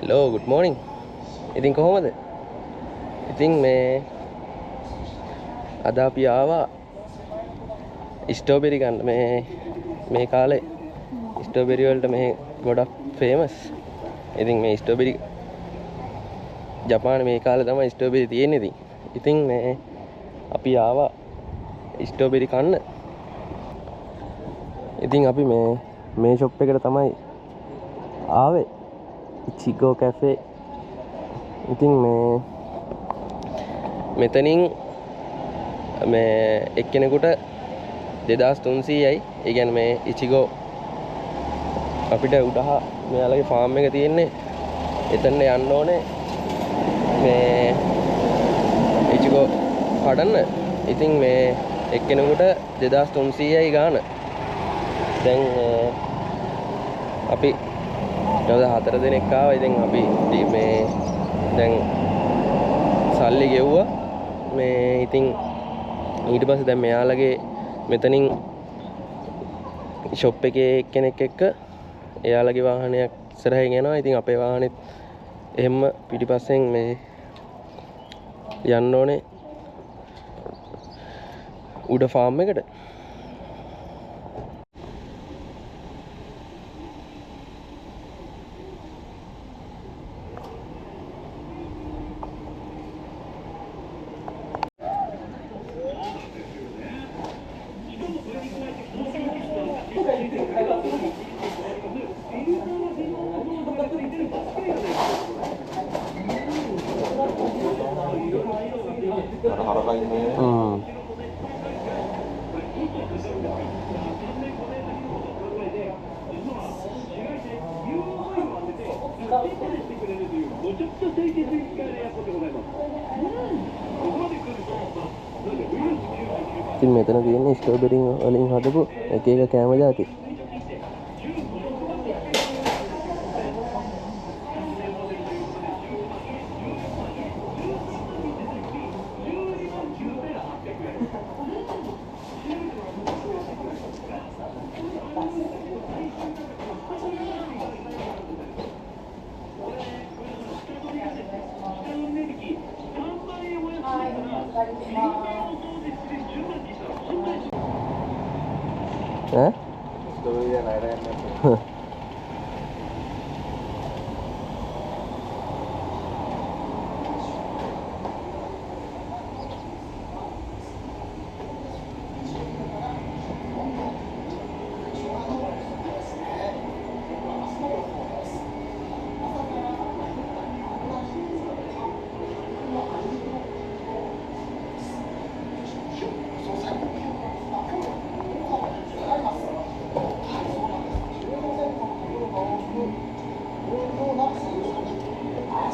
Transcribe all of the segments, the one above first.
Hello, good morning. ඉතින් කොහොමද? ඉතින් අද අපි ආවා ස්ට්‍රෝබෙරි ගන්න. මේ කාලේ ස්ට්‍රෝබෙරි වලට මේ ගොඩක් ෆේමස්. ඉතින් මේ ස්ට්‍රෝබෙරි ජපානයේ මේ කාලේ තමයි ස්ට්‍රෝබෙරි තියෙන්නේ. ඉතින් අපි ආවා ස්ට්‍රෝබෙරි කන්න. ඉතින් අපි මේ ෂොප් එකට තමයි ආවේ. Ichigo Cafe. ඉතින් මෙතනින් එක්කෙනෙකුට 2300යි. ඒ කියන්නේ මේ Ichigo අපිට උඩහ මෙයාලගේ ෆාම් එක තියෙන්නේ. එතන යන්න ඕනේ මේ Ichigo කඩන්න. ඉතින් එක්කෙනෙකුට 2300යි ගාන. දැන් අපි දවස් 4 දිනක් ආවා. ඉතින් අපි දැන් සල්ලි ගෙව්වා. ඉතින් ඊට පස්සේ දැන් මෙයාලගේ මෙතනින් ෂොප් එකේ එක්කෙනෙක් එක්ක එයාලගේ වාහනයක් ඉස්සරහින් යනවා. ඉතින් අපේ වාහනේත් එහෙම පිටිපස්සෙන් යන්න ඕනේ උඩ ෆාම් එකට. ඉතින් මෙතන තියෙන්නේ ස්ට්‍රෝබෙරි වලින් හදපු එක එක කෑම જાති.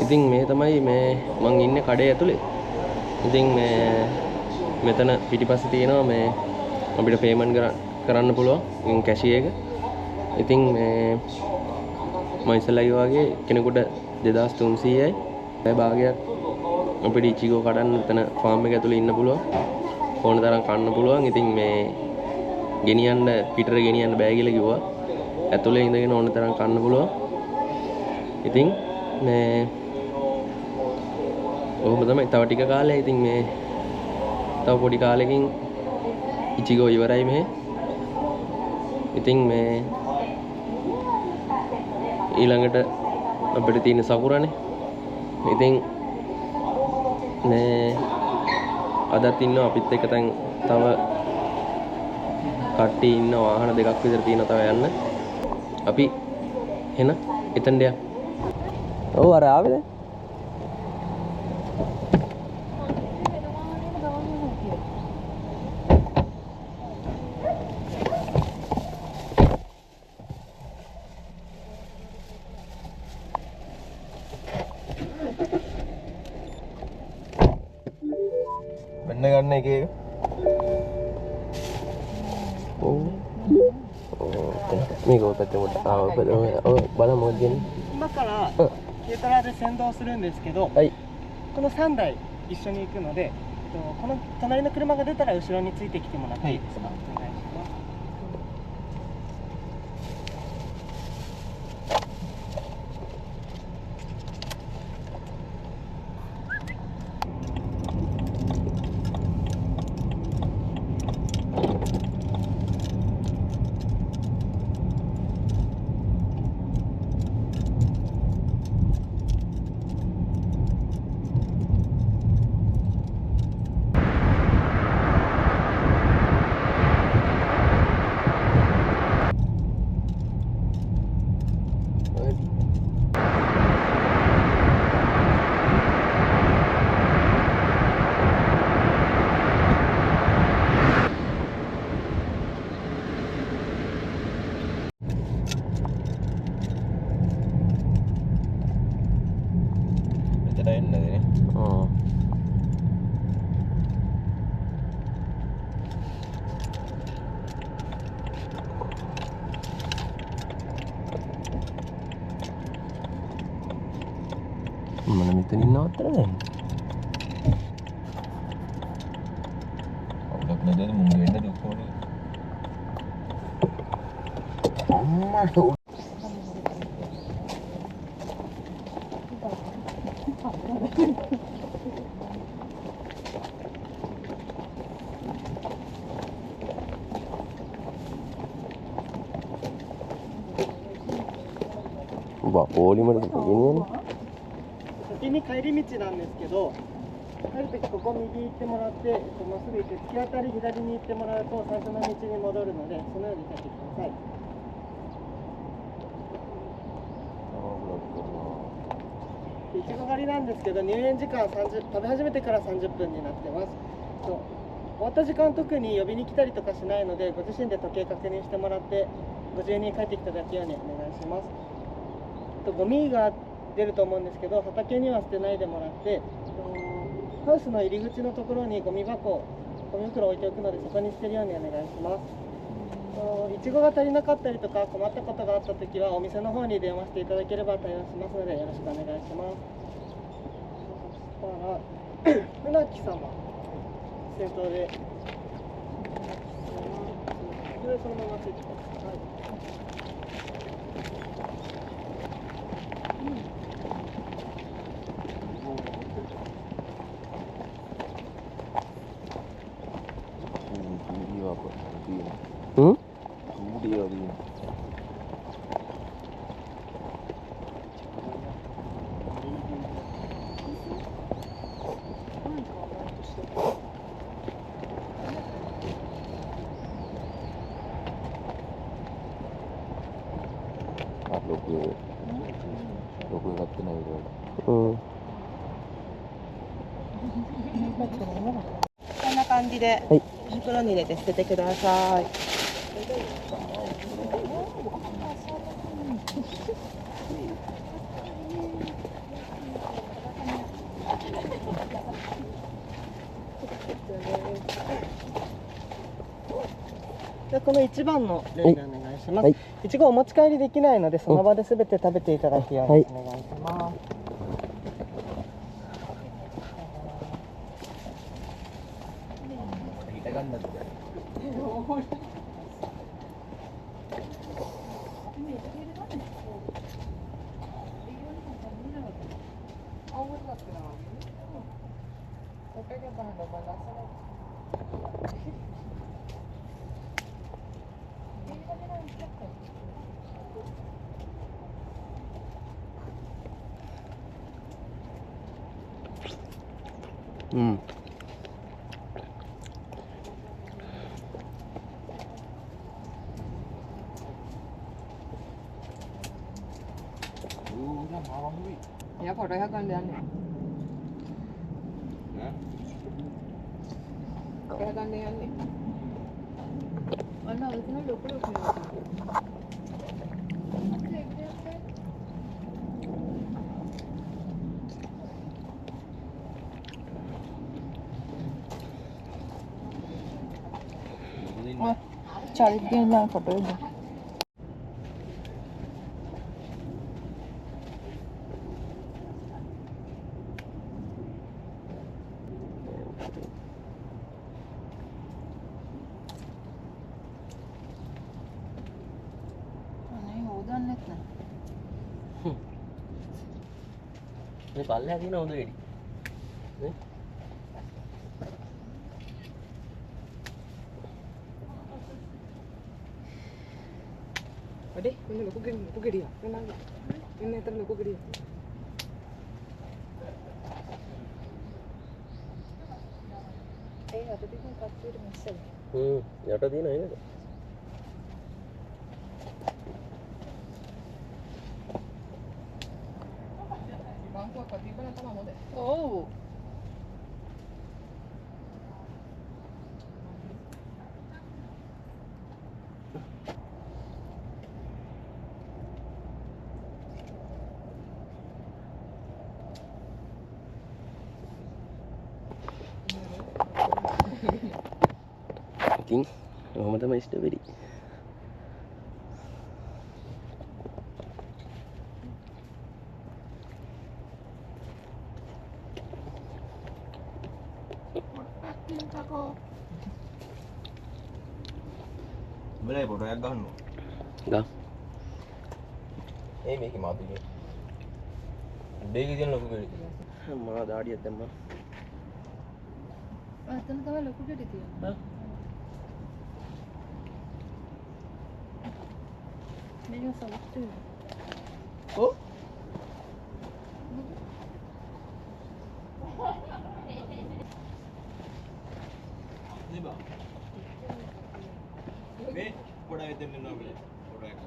ඉතින් මේ තමයි මං ඉන්නේ කඩේ ඇතුලේ. ඉතින් මෙතන පිටිපස්සේ තියෙනවා අපිට පේමන්ට් කරන්න පුළුවන් කැෂිය එක. ඉතින් මම ඉස්සෙල්ලා වගේ කෙනෙකුට 2300යි. ඒ භාගයක් අපිට Ichigo කඩන්න එතන ෆාම් එක ඇතුලේ ඉන්න පුළුවන්. ඕන තරම් කන්න පුළුවන්. ඉතින් ගෙනියන්න පිටර ගෙනියන්න බෑ කියලා කිව්වා. ඇතුලේ ඉඳගෙන ඕන තරම් කන්න පුළුවන්. ඉතින් ඔහොම තමයි. තව ටික කාලයක් ඉතින් තව පොඩි කාලෙකින් Ichigo ඉවරයි මේ. ඉතින් ඊළඟට අපිට තියෙන සකුරානේ. ඉතින් අදත් ඉන්නවා අපිත් එක්ක තව කට්ටිය ඉන්න වාහන දෙකක් විතර තියෙනවා තව යන්න. අපි එන එතනට යන්න. ඔව් අර ආවේද? මෙන්න ගන්න එක. මේක ඔය පැත්තේ මොකද බලමු මොකද කියන්නේ. 今から軽トラで先導するんですけど、はい、この3台一緒に行くので、この隣の車が出たら後ろについてきてもらっていいですか？お願いします。මෙතන එන්නද නේ? ඔව්. මම මෙතනින් නවත්තලා දැන්. අවුලක් නැදේ මුං වෙන්න දුක්කොනේ. අම්මට පොලිමට ගෙනියන්නේ.先に帰り道なんですけど、帰るときここ右行ってもらって、まっすぐ行って突き当たり左に行ってもらうと最初の道に戻るので、そのように帰ってください。いちご狩りなんですけど、入園時間食べ始めてから30分になってます。終わった時間特に呼びに来たりとかしないので、ご自身で時計確認してもらってご自由に帰ってきただけようにお願いします。ゴミが出ると思うんですけど、畑には捨てないでもらって、ハウスの入り口のところにゴミ袋置いておくので、そこに捨てるようにお願いします。いちごが足りなかったりとか困ったことがあったときはお店の方に電話していただければ対応しますのでよろしくお願いします。そしたら船木様先頭で、そのままついてください。Hmm? Hmm. こんな感じで袋に入れて捨ててください。でこの1番の例でお願いします。いちごお持ち帰りできないのでその場で全て食べていただくようにお願いします。Hmm. Ya photo ya kan dia nih. Ya kan dia nih. Mana itu nih dokter cari dia yang foto itu. Ini paling lagi nak untuk ini. Ade, ini logo gede ya. Ini terlalu logo gede. ada di kan kasir mesel. යට තියෙන නේද? ලංකුවක්වත් තිබ්බනම් තමයි හොඳ. ඔව්. ඉතින් ඔහොම තමයි ස්ට්‍රොබෙරි. බලයි පොටයක් ගන්න. ගා. මේකේ මාතුලිය. උඩේක තියෙන ලොකු ගෙඩි. මා දාඩියක් දැම්මා. අතන තමයි ලොකු ගෙඩි තියෙන්නේ. මේක සවුත්. ඔව්. නේ බා. මේ පොඩක් දෙන්න නෝබල. පොඩක්.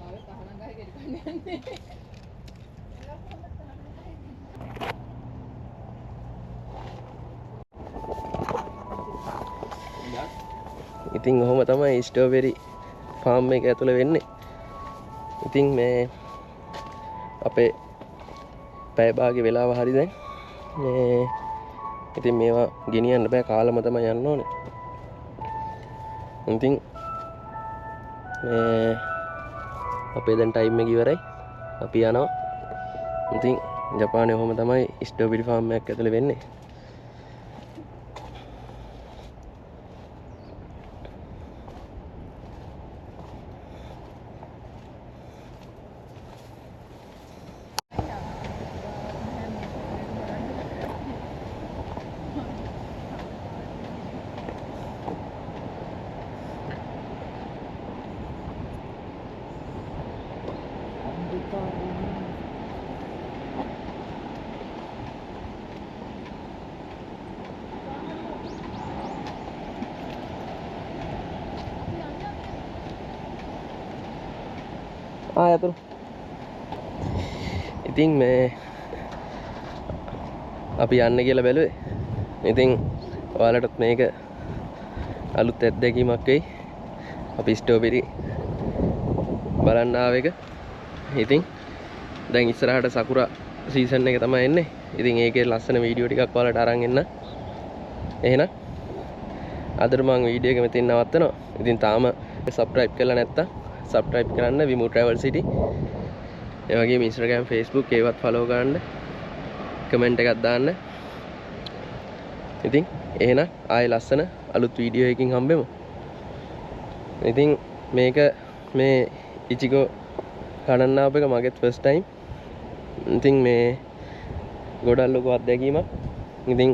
ආවේ තහනම් ගහේ ගෙඩි කන්න යන්නේ. ඉතින් ඔහොම තමයි ස්ට්‍රොබෙරි ෆාම් එක ඇතුළේ වෙන්නේ. ඉතින් මේ අපේ පැය භාගේ වෙලාව හරි දැන්. මේ ඉතින් මේවා ගෙනියන්න බෑ කාලම තමයි යන්න ඕනේ. ඉතින් මේ අපේ දැන් ටයිම් එක ඉවරයි. අපි යනවා. ඉතින් ජපානයේ ඔහොම තමයි ස්ට්‍රොබෙරි ෆාම් එකක් ඇතුළේ වෙන්නේ. යතුරු. ඉතින් මේ අපි යන්න කියලා බැලුවේ. ඉතින් ඔයාලටත් මේක අලුත් අත්දැකීමක් වෙයි. අපි ස්ට්‍රොබෙරි බලන්න ආව එක. ඉතින් දැන් ඉස්සරහට සකුරා සීසන් එක තමයි එන්නේ. ඉතින් ඒකේ ලස්සන වීඩියෝ ටිකක් ඔයාලට අරන් එන්න. එහෙනම් අදට මම වීඩියෝ එක මෙතෙන් නවත්තනවා. ඉතින් තාම subscribe කරලා නැත්තම් subscribe කරන්න විමු travel city. ඒ වගේම Instagram Facebook ඒවත් follow කරන්න. comment එකක් දාන්න. ඉතින් එහෙනම් ආයෙ ලස්සන අලුත් වීඩියෝ එකකින් හම්බෙමු. ඉතින් මේක මේ ඉචිගෝ කඩන්න ආපු එක මගේත් first time. ඉතින් මේ ගොඩක් ලොකු අත්දැකීමක්. ඉතින්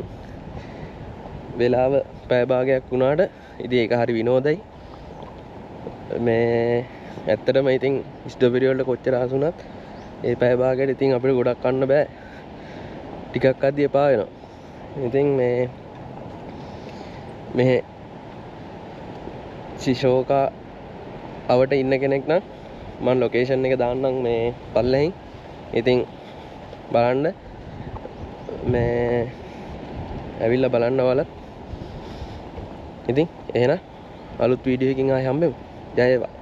වෙලාව පැය භාගයක් වුණාට ඉතින් ඒක හරි විනෝදයි. මේ ඇත්තටම ඉතින් ස්ට්‍රොබෙරි වලට කොච්චර ආස වුණත් ඒ පැය භාගයට ඉතින් අපිට ගොඩක් කන්න බෑ. ටිකක් අධි එපා වෙනවා. ඉතින් මේ ශිෂෝකා අවට ඉන්න කෙනෙක් නම් මම ලොකේෂන් එක දාන්නම් මේ පල්ලෙහින්. ඉතින් බලන්න මේ ඇවිල්ලා බලන්න ඔයාලත්. ඉතින් එහෙනම් අලුත් වීඩියෝ එකකින් ආයෙ හම්බෙමු. ජය වේවා.